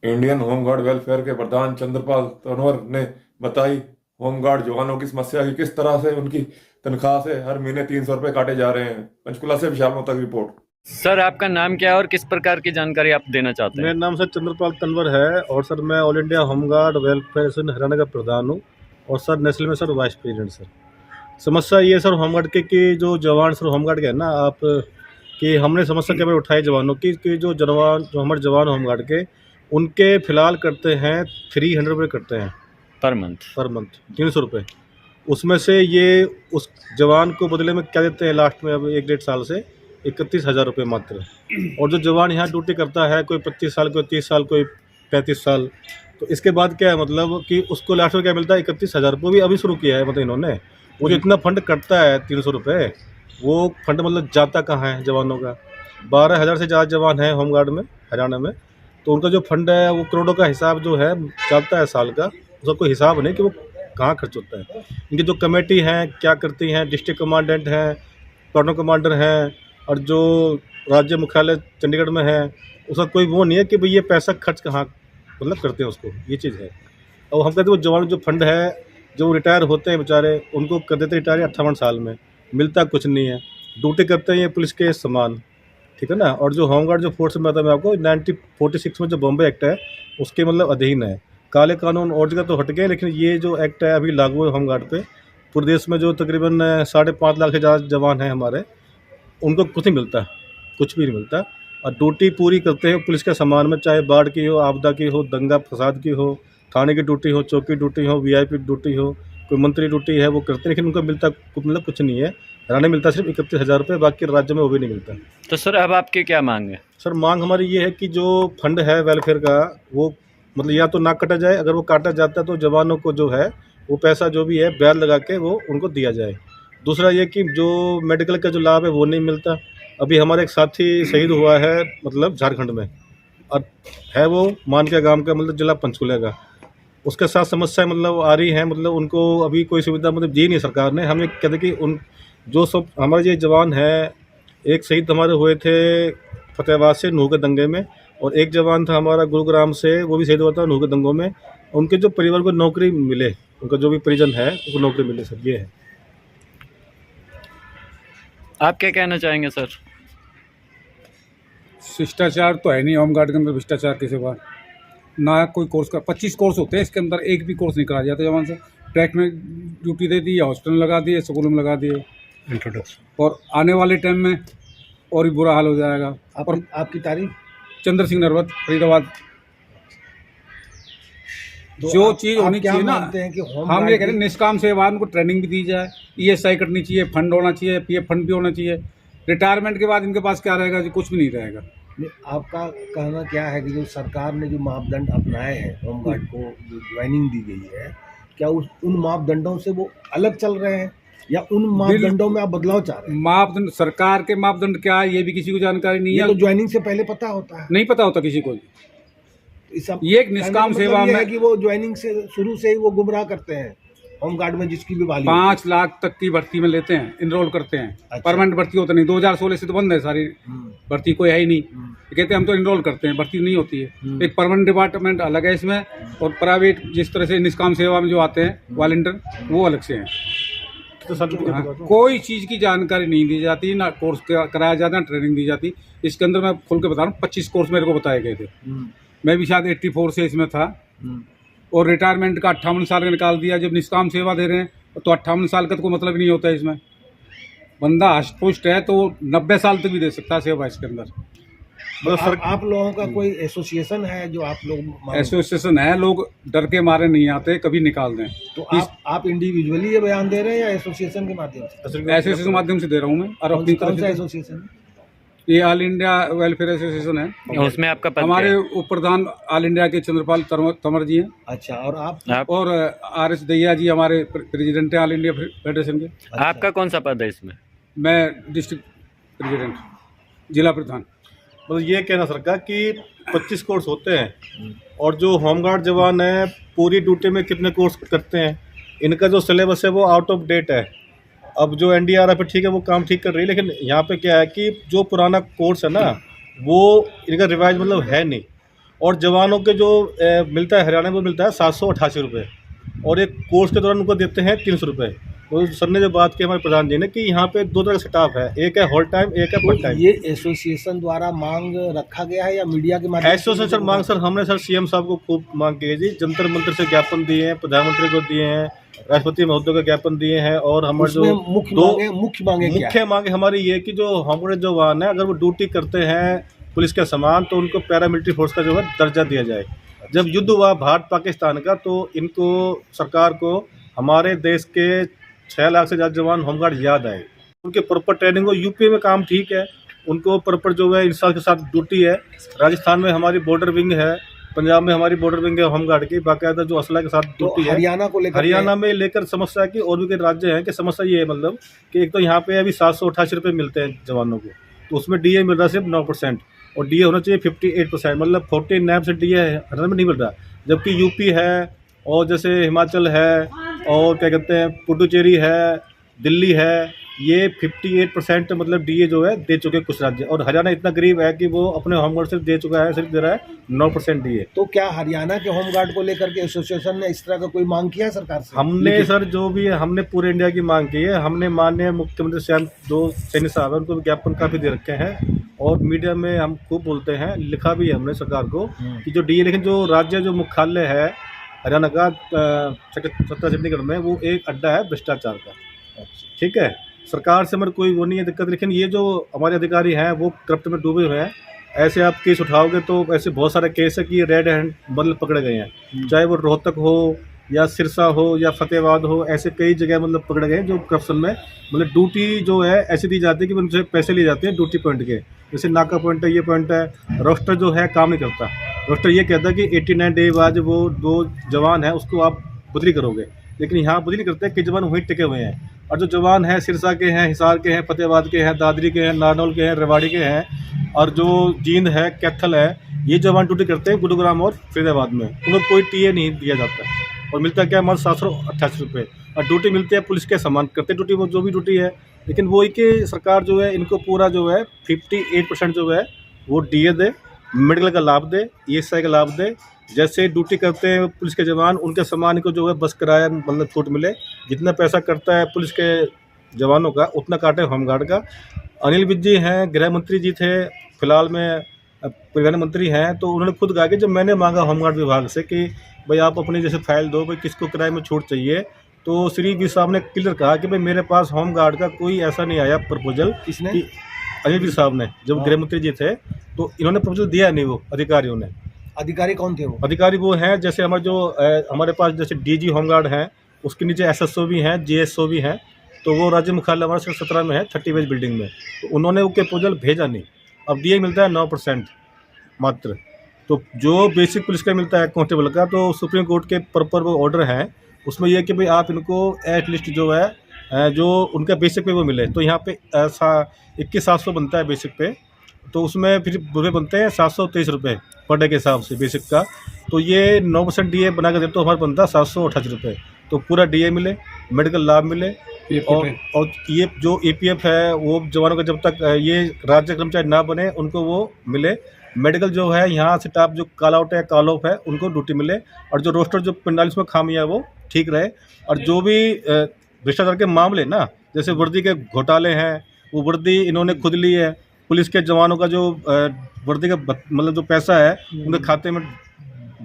Indian home guard welfare के प्रधान चंद्रपाल तंवर ने बताई होमगार्ड जवानों की समस्या की किस तरह से उनकी तनख्वाह से हर महीने 300 रुपए काटे जा रहे हैं। पंचकुला से विशाल मोहता की रिपोर्ट। सर आपका नाम क्या है और किस प्रकार की जानकारी आप देना चाहते हैं? मेरा नाम सर चंद्रपाल तंवर है और सर मैं all India home guard welfare association Haryana का प्रधान हूँ और सर नेशनल में सर वाइस प्रेसिडेंट। सर समस्या ये सर होमगार्ड के कि जो जवान सर होमगार्ड के है ना आप कि हमने समस्या केवल उठाई जवानों की कि जो हमारे जवान होमगार्ड के उनके फ़िलहाल करते हैं 300 रुपये करते हैं पर मंथ 300 रुपये। उसमें से ये उस जवान को बदले में क्या देते हैं लास्ट में अब 1-1.5 साल से 31,000 रुपये मात्र। और जो जवान यहाँ ड्यूटी करता है कोई 25 साल, कोई 30 साल, कोई 35 साल, तो इसके बाद क्या है मतलब कि उसको लास्ट में क्या मिलता है 31,000 रुपये। भी अभी शुरू किया है मतलब इन्होंने। वो जो इतना फंड कटता है 300 रुपये, वो फंड मतलब जाता कहाँ है जवानों का। 12,000 से ज़्यादा जवान हैं होमगार्ड में हरियाणा में, तो उनका जो फंड है वो करोड़ों का हिसाब जो है चलता है साल का, उसका कोई हिसाब नहीं कि वो कहाँ खर्च होता है। इनकी जो कमेटी हैं क्या करती हैं, डिस्ट्रिक्ट कमांडेंट हैं, प्लाटून कमांडर हैं और जो राज्य मुख्यालय चंडीगढ़ में है, उसका कोई वो नहीं है कि भाई ये पैसा खर्च कहाँ मतलब करते हैं उसको, ये चीज़ है। और हम कहते हैं वो जवान जो फंड है जो रिटायर होते हैं बेचारे उनको कर देते रिटायर 58 साल में, मिलता कुछ नहीं है, ड्यूटी करते हैं ये पुलिस के समान, ठीक है ना। और जो होमगार्ड जो फोर्स में आता है मैं आपको 1946 में जो बॉम्बे एक्ट है उसके मतलब अधीन है। काले कानून और जगह तो हट गए, लेकिन ये जो एक्ट है अभी लागू है होमगार्ड पे। पूरे देश में जो तकरीबन 5.5 लाख से ज़्यादा जवान हैं हमारे, उनको कुछ नहीं मिलता, कुछ भी नहीं मिलता। और ड्यूटी पूरी करते हैं पुलिस के समान में, चाहे बाढ़ की हो, आपदा की हो, दंगा फसाद की हो, थाने की ड्यूटी हो, चौकी ड्यूटी हो, वीआईपी ड्यूटी हो, कोई मंत्री ड्यूटी है वो करते हैं, लेकिन उनको मिलता मतलब कुछ नहीं है। हरियाणा मिलता सिर्फ 31,000 रुपये, बाकी राज्य में वो भी नहीं मिलता। तो सर अब आपकी क्या मांग है? सर मांग हमारी ये है कि जो फंड है वेलफेयर का वो मतलब या तो ना काटा जाए, अगर वो काटा जाता है तो जवानों को जो है वो पैसा जो भी है ब्याज लगा के वो उनको दिया जाए। दूसरा ये कि जो मेडिकल का जो लाभ है वो नहीं मिलता। अभी हमारे एक साथी शहीद हुआ है मतलब झारखंड में, और है वो मानका गांव का मतलब जिला पंचकुला का। उसके साथ समस्या मतलब आ रही है, मतलब उनको अभी कोई सुविधा मतलब दी नहीं सरकार ने। हम ये कहते कि उन जो सब हमारे ये जवान हैं, एक शहीद हमारे हुए थे फतेहाबाद से नूह के दंगे में, और एक जवान था हमारा गुरुग्राम से, वो भी शहीद हुआ था नूह के दंगों में। उनके जो परिवार को नौकरी मिले, उनका जो भी परिजन है उनको नौकरी मिले सर, ये है। आप क्या कहना चाहेंगे सर? शिष्टाचार तो है नहीं होमगार्ड के अंदर, भ्रष्टाचार के सिवा ना कोई कोर्स का। 25 कोर्स होते हैं इसके अंदर, एक भी कोर्स नहीं कराया जाता जवान से। ट्रैक में ड्यूटी दे दी, हॉस्टल लगा दिए, स्कूल में लगा दिए इंट्रोडक्शन, और आने वाले टाइम में और भी बुरा हाल हो जाएगा। और आपकी तारीफ चंद्र सिंह नरवत, फरीदाबाद। जो चीज़ होनी चाहिए ना, हम ये कह रहे हैं निष्काम सेवा, उनको ट्रेनिंग भी दी जाए, ईएसआई कटनी चाहिए, फंड होना चाहिए, पीएफ फंड भी होना चाहिए। रिटायरमेंट के बाद इनके पास क्या रहेगा जी? कुछ भी नहीं रहेगा। आपका कहना क्या है कि जो सरकार ने जो मापदंड अपनाए हैं होमगार्ड को जो ज्वाइनिंग दी गई है, क्या उन मापदंडों से वो अलग चल रहे हैं या उन मापदंडों में आप बदलाव चाह रहे हैं? मापदंड, सरकार के मापदंड क्या है ये भी किसी को जानकारी नहीं है। तो ज्वाइनिंग से पहले पता होता है? नहीं पता होता किसी को। ये एक निष्काम सेवा में है कि वो ज्वाइनिंग से शुरू से ही वो गुमराह करते हैं होमगार्ड में जिसकी भी बहाली 5 लाख तक की भर्ती में लेते हैं, इनरोल करते हैं। अच्छा। परमानेंट भर्ती होता नहीं, 2016 से तो बंद है सारी भर्ती, कोई है ही नहीं। ये कहते हैं हम तो इनरोल करते हैं, भर्ती नहीं होती है। एक परमानेंट डिपार्टमेंट अलग है इसमें, और प्राइवेट जिस तरह से निष्काम सेवा में जो आते हैं वॉलंटियर, वो अलग से हैं। तो कोई चीज़ की जानकारी नहीं दी जाती, ना कोर्स कराया जाता, ना ट्रेनिंग दी जाती। इसके अंदर मैं खुल के बता रहा हूँ, 25 कोर्स मेरे को बताए गए थे। मैं भी शायद 84 से इसमें था, और रिटायरमेंट का 58 साल का निकाल दिया। जब निष्काम सेवा दे रहे हैं तो 58 साल का तो कोई मतलब ही नहीं होता है इसमें। बंदा हष्टपुष्ट है तो 90 साल तक भी दे सकता है सेवा इसके अंदर। मतलब सर आप लोगों का कोई एसोसिएशन है जो आप लोग? एसोसिएशन है, लोग डर के मारे नहीं आते, कभी निकाल दें। तो आप इंडिविजुअली ये बयान दे रहे हैं या एसोसिएशन के माध्यम से? एसोसिएशन के माध्यम से दे रहा हूँ मैं। और अपनी कौन सा एसोसिएशन? ये ऑल इंडिया वेलफेयर एसोसिएशन है। उसमें आपका पद हमारे क्या उप प्रधान ऑल इंडिया के चंद्रपाल तंवर जी हैं। अच्छा, और आप? और आर एस दैया जी हमारे प्रेसिडेंट हैं ऑल इंडिया फेडरेशन के। है? आपका कौन सा पद है इसमें? मैं डिस्ट्रिक्ट प्रेसिडेंट, जिला प्रधान। मतलब ये कहना सरकार कि 25 कोर्स होते हैं, और जो होमगार्ड जवान है पूरी ड्यूटी में कितने कोर्स करते हैं, इनका जो सिलेबस है वो आउट ऑफ डेट है। अब जो एनडीआरएफ है ठीक है, वो काम ठीक कर रही है, लेकिन यहाँ पे क्या है कि जो पुराना कोर्स है ना वो इनका रिवाइज मतलब है नहीं। और जवानों के जो मिलता है हरियाणा में मिलता है 788 रुपये, और एक कोर्स के दौरान उनको देते हैं 300 रुपये। तो सर ने जो बात की हमारे प्रधान जी ने कि यहाँ पे 2 तरह का स्टाफ है, एक है होल टाइम, एक है पार्ट टाइम। ये एसोसिएशन द्वारा मांग रखा गया है या मीडिया के माध्यम से? एसोसिएशन मांग सर हमने सर सीएम साहब को खूब मांग की है जी, जंतर मंत्र से ज्ञापन दिए हैं, प्रधानमंत्री को दिए हैं, राष्ट्रपति महोदय को ज्ञापन दिए हैं। और हमारे जो मुख्य मांगे हमारी ये कि जो हमारे जो वाहन है अगर वो ड्यूटी करते हैं पुलिस के समान तो उनको पैरामिलिट्री फोर्स का जो है दर्जा दिया जाए। जब युद्ध हुआ भारत पाकिस्तान का तो इनको सरकार को हमारे देश के 6 लाख से ज़्यादा जवान होमगार्ड याद आए, उनके प्रॉपर ट्रेनिंग हो। यूपी में काम ठीक है, उनको प्रॉपर जो है इंसाफ के साथ ड्यूटी है। राजस्थान में हमारी बॉर्डर विंग है, पंजाब में हमारी बॉर्डर विंग है होमगार्ड की, बाकायदा जो असला के साथ ड्यूटी है। हरियाणा में लेकर समस्या की और भी कई राज्य हैं कि समस्या ये है मतलब कि एक तो यहाँ पे अभी 788 रुपये मिलते हैं जवानों को, तो उसमें डीए मिल रहा है सिर्फ 9%, और डीए होना चाहिए 58%, मतलब 49% डीए हरियाणा में नहीं मिल रहा। जबकि यूपी है और जैसे हिमाचल है और क्या कहते हैं पुडुचेरी है, दिल्ली है, ये 58% मतलब डीए जो है दे चुके हैं कुछ राज्य। और हरियाणा इतना गरीब है कि वो अपने होमगार्ड सिर्फ दे चुका है, सिर्फ दे रहा है 9% डीए। तो क्या हरियाणा के होमगार्ड को लेकर के एसोसिएशन ने इस तरह का कोई मांग किया है सरकार से? हमने सर जो भी है हमने पूरे इंडिया की मांग की है। हमने माननीय मुख्यमंत्री स्वयं जो सैनी साहब है उनको ज्ञापन काफ़ी दे रखे हैं और मीडिया में हम खूब बोलते हैं, लिखा भी है हमने सरकार को कि जो डीए, लेकिन जो राज्य जो मुख्यालय है हरियाणा का सत्ता चंडीगढ़ में, वो एक अड्डा है भ्रष्टाचार का। ठीक है, सरकार से हमारे कोई वो नहीं है दिक्कत, लेकिन ये जो हमारे अधिकारी हैं वो करप्ट में डूबे हुए हैं। ऐसे आप केस उठाओगे तो ऐसे बहुत सारे केस है कि रेड हैंड मतलब पकड़े गए हैं, चाहे वो रोहतक हो या सिरसा हो या फतेहाबाद हो, ऐसे कई जगह मतलब पकड़े गए हैं जो करप्शन में मतलब ड्यूटी जो है ऐसी दी जाती है कि उनसे पैसे लिए जाते हैं ड्यूटी पॉइंट के। जैसे नाका पॉइंट है, ये पॉइंट है, रोस्टर जो है काम नहीं करता। रोस्टर ये कहता है कि 89 डे बाद वो 2 जवान है उसको आप बदली करोगे, लेकिन यहाँ बदली नहीं करते, कई जवान वहीं टिके हुए हैं। और जो जवान हैं सिरसा के हैं, हिसार के हैं, फतेहाबाद के हैं, दादरी के हैं, नारनौल के हैं, रेवाड़ी के हैं, और जो जींद है, कैथल है, ये जवान ड्यूटी करते हैं गुरुग्राम और फरीदाबाद में। उनको कोई टीए नहीं दिया जाता और मिलता क्या है मात्र 788 रुपये, और ड्यूटी मिलती है पुलिस के समान करते ड्यूटी, वो जो भी ड्यूटी है। लेकिन वही कि सरकार जो है इनको पूरा जो है 58% जो है वो डीए दे, मेडिकल का लाभ दे, ईएसआई का लाभ दे। जैसे ड्यूटी करते हैं पुलिस के जवान उनके समान को जो है बस किराया मतलब छूट मिले, जितना पैसा करता है पुलिस के जवानों का उतना काटे होमगार्ड का। अनिल विज जी हैं, गृह मंत्री जी थे, फिलहाल में परिवहन मंत्री हैं, तो उन्होंने खुद कहा कि जब मैंने मांगा होमगार्ड विभाग से कि भाई आप अपनी जैसे फाइल दो, भाई किसको किराए में छूट चाहिए, तो श्री वी साहब ने क्लियर कहा कि भाई मेरे पास होमगार्ड का कोई ऐसा नहीं आया प्रपोजल। किसने? अनिल विज साहब ने, जब गृह मंत्री जी थे तो इन्होंने प्रपोजल दिया नहीं, वो अधिकारियों ने। अधिकारी कौन थे वो? अधिकारी वो हैं जैसे हमारे जो हमारे पास जैसे डीजी होमगार्ड हैं, उसके नीचे एसएसओ भी हैं, जीएसओ भी हैं, तो वो राज्य मुख्यालय हमारा सेक्टर 17 में है, 30 वेज बिल्डिंग में, तो उन्होंने वो प्रपोजल भेजा नहीं। अब डीए मिलता है 9% मात्र, तो जो बेसिक पुलिस का मिलता है कांस्टेबल का, तो सुप्रीम कोर्ट के प्रॉपर वो ऑर्डर हैं, उसमें यह कि भाई आप इनको एटलीस्ट जो है जो उनका बेसिक पे वो मिले। तो यहाँ पे 21,700 बनता है बेसिक पे, तो उसमें फिर बुरे बनते हैं 723 रुपये पर डे के हिसाब से बेसिक का। तो ये 9% डीए बना कर दे तो हमारा बनता है 788 रुपये, तो पूरा डीए मिले, मेडिकल लाभ मिले, और ये जो ईपीएफ है वो जवानों का जब तक ये राज्य कर्मचारी ना बने उनको वो मिले। मेडिकल जो है यहाँ से टाप जो कॉल आउट है, कॉल ऑफ है, उनको ड्यूटी मिले, और जो रोस्टर जो 45 में खामियां वो ठीक रहे। और जो भी भ्रष्टाचार के मामले ना, जैसे वर्दी के घोटाले हैं, वो वर्दी इन्होंने खुद ली है, पुलिस के जवानों का जो वर्दी का मतलब जो पैसा है उनके खाते में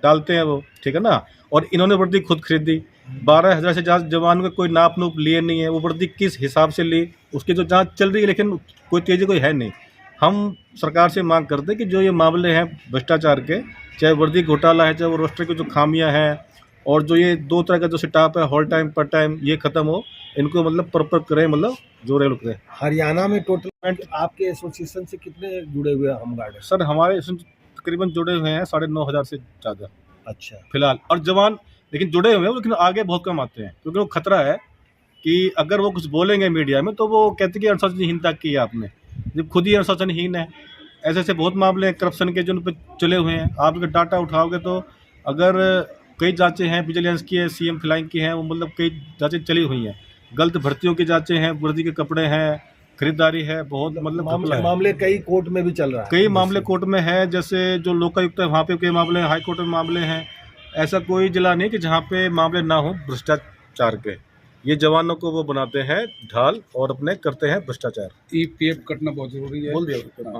डालते हैं वो, ठीक है ना, और इन्होंने वर्दी खुद खरीदी। 12,000 से ज़्यादा जवानों के कोई नाप नूप लिए नहीं है, वो वर्दी किस हिसाब से ली उसकी जो जांच चल रही है, लेकिन कोई तेज़ी कोई है नहीं। हम सरकार से मांग करते हैं कि जो ये मामले हैं भ्रष्टाचार के, चाहे वर्दी घोटाला है, चाहे वो रोस्टर की जो खामियां हैं, और जो ये 2 तरह का जो स्टाफ है होल टाइम पार्ट टाइम, ये ख़त्म हो, इनको मतलब प्रॉपर करें, मतलब जो रेगुलर करें। हरियाणा में टोटल आपके एसोसिएशन से कितने जुड़े हुए हैं होमगार्ड? सर हमारे इसमें तकरीबन जुड़े हुए हैं 9,500 से ज़्यादा अच्छा फिलहाल, और जवान लेकिन जुड़े हुए हैं, लेकिन आगे बहुत कम आते हैं, क्योंकि वो खतरा है कि अगर वो कुछ बोलेंगे मीडिया में तो वो कहते हैं कि अनुशासनहीनता की है आपने, जब खुद ही अनुशासनहीन है। ऐसे ऐसे बहुत मामले हैं करप्शन के जो उन पर चले हुए हैं। आप अगर डाटा उठाओगे तो अगर कई जांचें हैं, विजिलेंस की है, सीएम फ्लाइंग की हैं, वो मतलब कई जांचें चली हुई हैं। गलत भर्तियों की जांचें हैं, वर्दी के कपड़े हैं, खरीदारी है, बहुत मतलब घपला है। मामले कई कोर्ट में भी चल रहा है। कई मामले कोर्ट में है, जैसे जो लोकायुक्त है वहाँ पे कई मामले हैं, हाई कोर्ट में मामले हैं। ऐसा कोई जिला नहीं कि जहाँ पे मामले ना हो भ्रष्टाचार के। ये जवानों को वो बनाते हैं ढाल और अपने करते हैं भ्रष्टाचार। EPF कटना बहुत जरूरी है। बोल दिया।